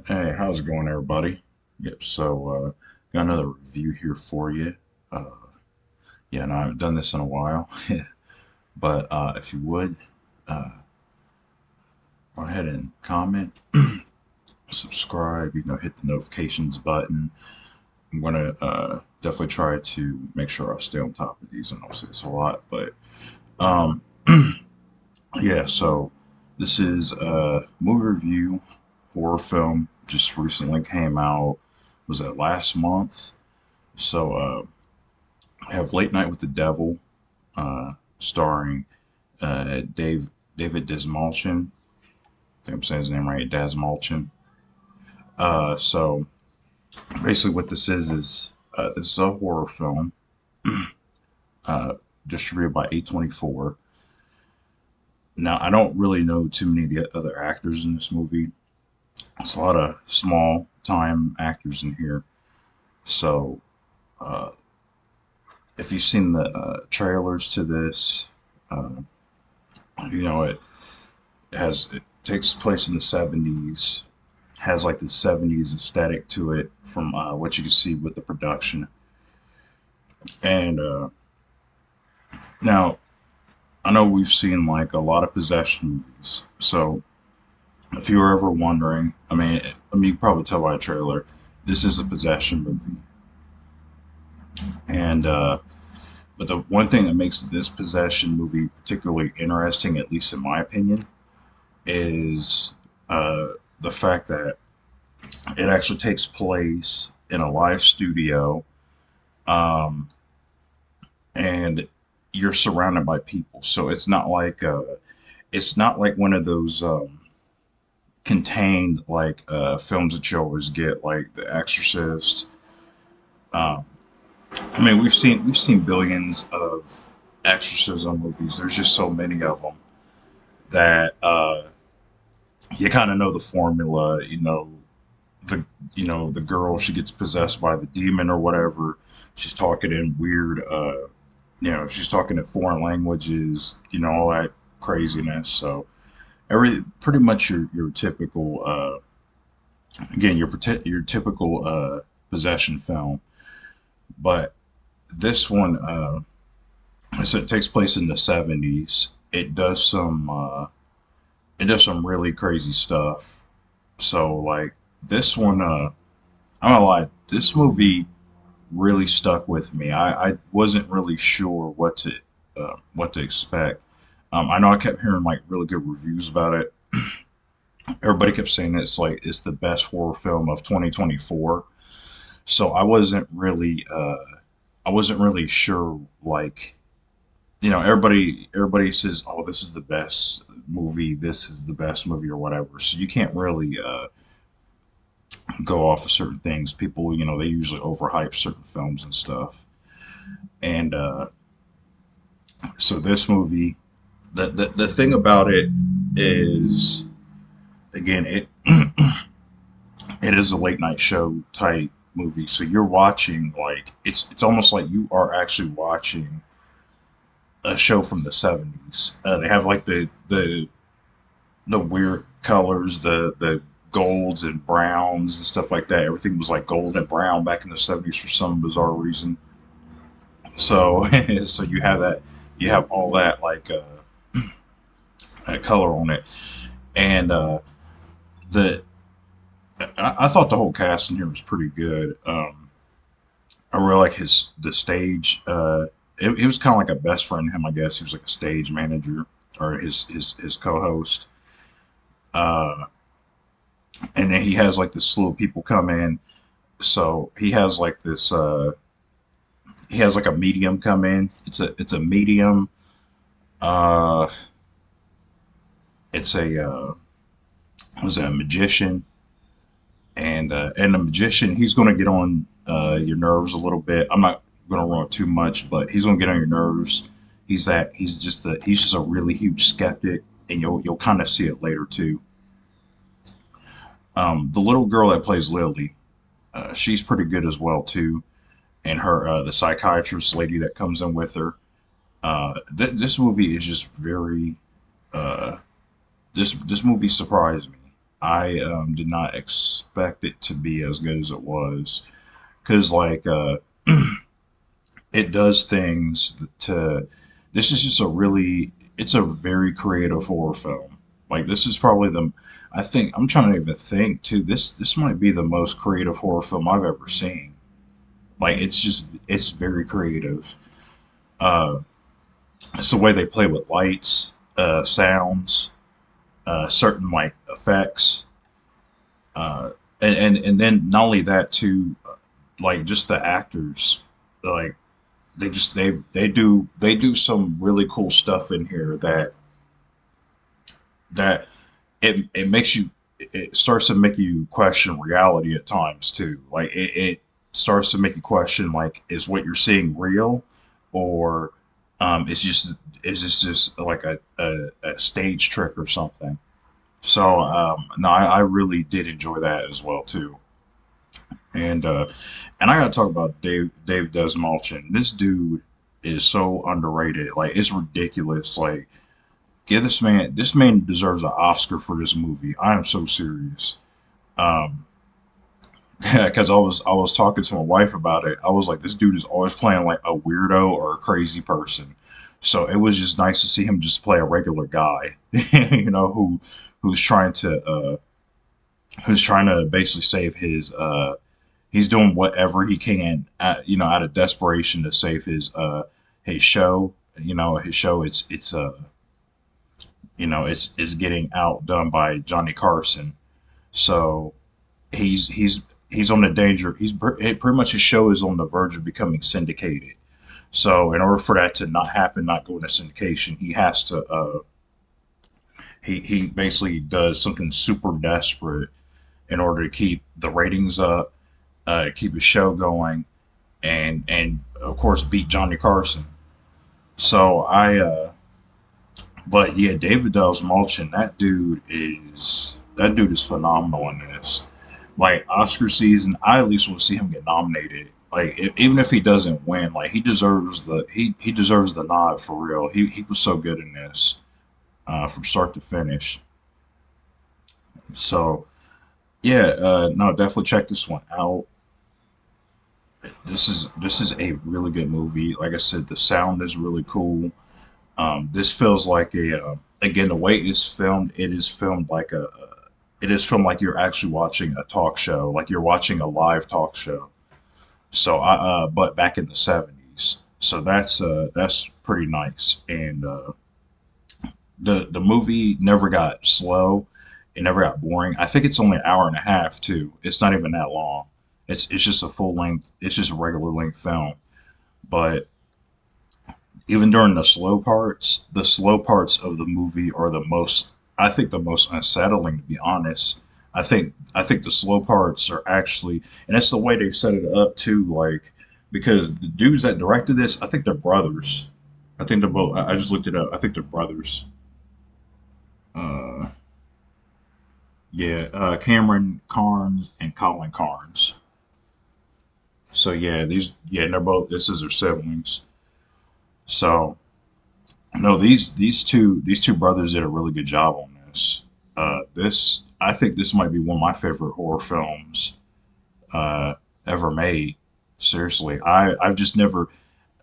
Hey, how's it going, everybody? Yep, got another review here for you. Uh, yeah, and I haven't done this in a while, but if you would, go ahead and comment, subscribe, hit the notifications button. I'm gonna definitely try to make sure I stay on top of these. I know I say this a lot, but um, yeah, so this is a movie review, horror film, just recently came out. Was that last month? I have Late Night with the Devil, starring David Dastmalchian. I think I'm saying his name right, Dastmalchian. So basically, what this is this is a horror film uh, distributed by A24. Now, I don't really know too many of the other actors in this movie. It's a lot of small time actors in here. So, uh, if you've seen the trailers to this, uh, it it takes place in the 70s, has like the 70s aesthetic to it from what you can see with the production. And now I know we've seen like a lot of possession movies. So if you were ever wondering, you can probably tell by the trailer, this is a possession movie. And but the one thing that makes this possession movie particularly interesting, at least in my opinion, is the fact that it actually takes place in a live studio, um, and you're surrounded by people. So it's not like one of those contained films that you always get, like The Exorcist. Um, we've seen billions of exorcism movies. There's just so many of them that you kind of know the formula. The the girl, she gets possessed by the demon or whatever. She's talking in weird she's talking in foreign languages, all that craziness. So every pretty much your typical your typical possession film. But this one, so it takes place in the 70s. It does some really crazy stuff. So like this one, I'm gonna lie, this movie really stuck with me. I wasn't really sure what to expect. I know I kept hearing like really good reviews about it. Everybody kept saying it's the best horror film of 2024. So I wasn't really sure, like, everybody says, oh, this is the best movie, this is the best movie or whatever. So you can't really go off of certain things. People, they usually overhype certain films and stuff. And so this movie, the thing about it is, again, it is a late night show type movie. So you're watching, like, it's almost like you are actually watching a show from the 70s. They have like the weird colors, the golds and browns and stuff like that. Everything was like gold and brown back in the 70s for some bizarre reason. So so you have all that that color on it. And the I thought the whole cast in here was pretty good. I really like the stage. It was kind of like a best friend to him, I guess. He was like a stage manager or his co-host. Uh, and then he has like this slew of people come in. So he has like a medium come in. It's a medium. Uh, it's a was a magician, and the magician, he's going to get on your nerves a little bit. I'm not going to run too much, but he's going to get on your nerves. He's just a really huge skeptic, and you'll kind of see it later too. The little girl that plays Lily, she's pretty good as well too, and her the psychiatrist lady that comes in with her. This movie is just very. This movie surprised me. I did not expect it to be as good as it was, because like it does things to. This is just a really. It's a very creative horror film. Like this is probably the. I think I'm trying to even think too. This might be the most creative horror film I've ever seen. Like it's very creative. Uh, it's the way they play with lights, sounds, certain like effects, uh, and then not only that too, like just the actors, like they do some really cool stuff in here that it makes you it starts to make you question reality at times too. Like it starts to make you question like is what you're seeing real or it's just like a stage trick or something. So no, I really did enjoy that as well too. And and I gotta talk about Dave Desmalchin. This dude is so underrated. Like it's ridiculous. Like give this man deserves an Oscar for this movie. I am so serious. Um, because I was talking to my wife about it. I was like, this dude is always playing like a weirdo or a crazy person. So it was just nice to see him just play a regular guy, you know, who's trying to basically save his he's doing whatever he can you know out of desperation to save his show. You know, his show it's you know it's getting outdone by Johnny Carson. So he's on the danger. Pretty much his show is on the verge of becoming syndicated. So in order for that to not happen, not go into syndication, he has to he basically does something super desperate in order to keep the ratings up, keep his show going, and of course beat Johnny Carson. So but yeah, David Dell's Mulchin, that dude is phenomenal in this. Like Oscar season, I at least want to see him get nominated. Like even if he doesn't win, like he deserves the nod for real. He was so good in this from start to finish. So yeah, no, definitely check this one out. This is a really good movie. Like I said, the sound is really cool. This feels like a again the way it's filmed. It is filmed like you're actually watching a talk show, like you're watching a live talk show. So but back in the '70s. So that's pretty nice. And the movie never got slow. It never got boring. I think it's only an hour and a half too. It's not even that long. It's just a full length. It's just a regular length film. But even during the slow parts of the movie are the most. I think the most unsettling, to be honest. I think the slow parts are actually, and it's the way they set it up too. Like because the dudes that directed this, I think they're brothers. I think they're both. I just looked it up. I think they're brothers. Uh, yeah, Cameron Carnes and Colin Carnes. So yeah, yeah, they're both. This is their siblings. So no, these two brothers did a really good job on this. This I think this might be one of my favorite horror films uh, ever made. Seriously, I've just never.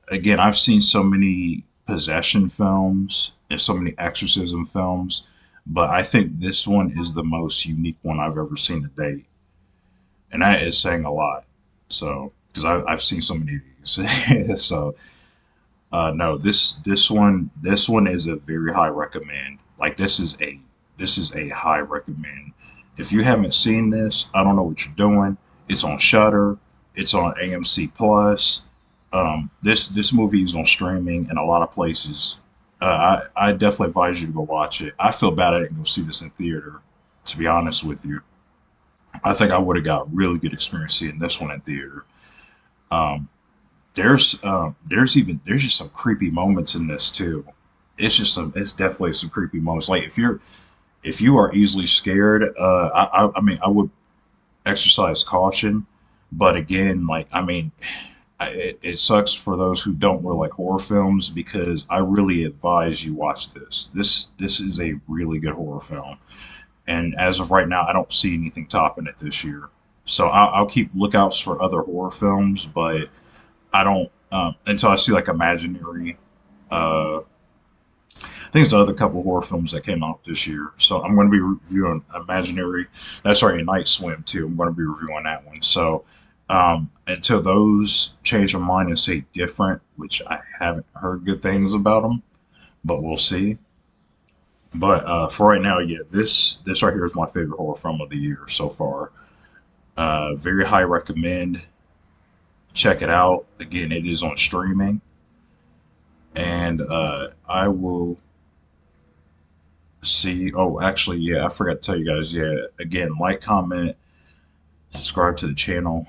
Again, I've seen so many possession films and so many exorcism films, but I think this one is the most unique one I've ever seen to date, and that is saying a lot. So because I've seen so many of these, so no, this one is a very high recommend. Like this is a high recommend. If you haven't seen this, I don't know what you're doing. It's on Shutter. It's on AMC Plus. This movie is on streaming in a lot of places. I definitely advise you to go watch it. I feel bad I didn't go see this in theater. To be honest with you, I think I would have got really good experience seeing this one in theater. Um, there's just some creepy moments in this too. It's definitely some creepy moments. Like if you are easily scared, I mean I would exercise caution, but again, like I mean, it sucks for those who don't really like horror films because I really advise you watch this. This is a really good horror film, And as of right now, I don't see anything topping it this year. So I'll keep lookouts for other horror films, but I don't until I see like Imaginary. I think it's the other couple horror films that came out this year. So I'm going to be reviewing Imaginary. That's sorry, Night Swim too. I'm going to be reviewing that one. So until those change their mind and say different, which I haven't heard good things about them, but we'll see. But for right now, yeah, this right here is my favorite horror film of the year so far. Very high recommend. Check it out. Again, it is on streaming, and I will see. Oh, actually, yeah, I forgot to tell you guys. Yeah, again, like, comment, subscribe to the channel.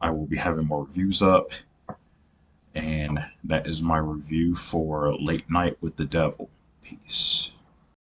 I will be having more reviews up, and that is my review for Late Night with the Devil. Peace.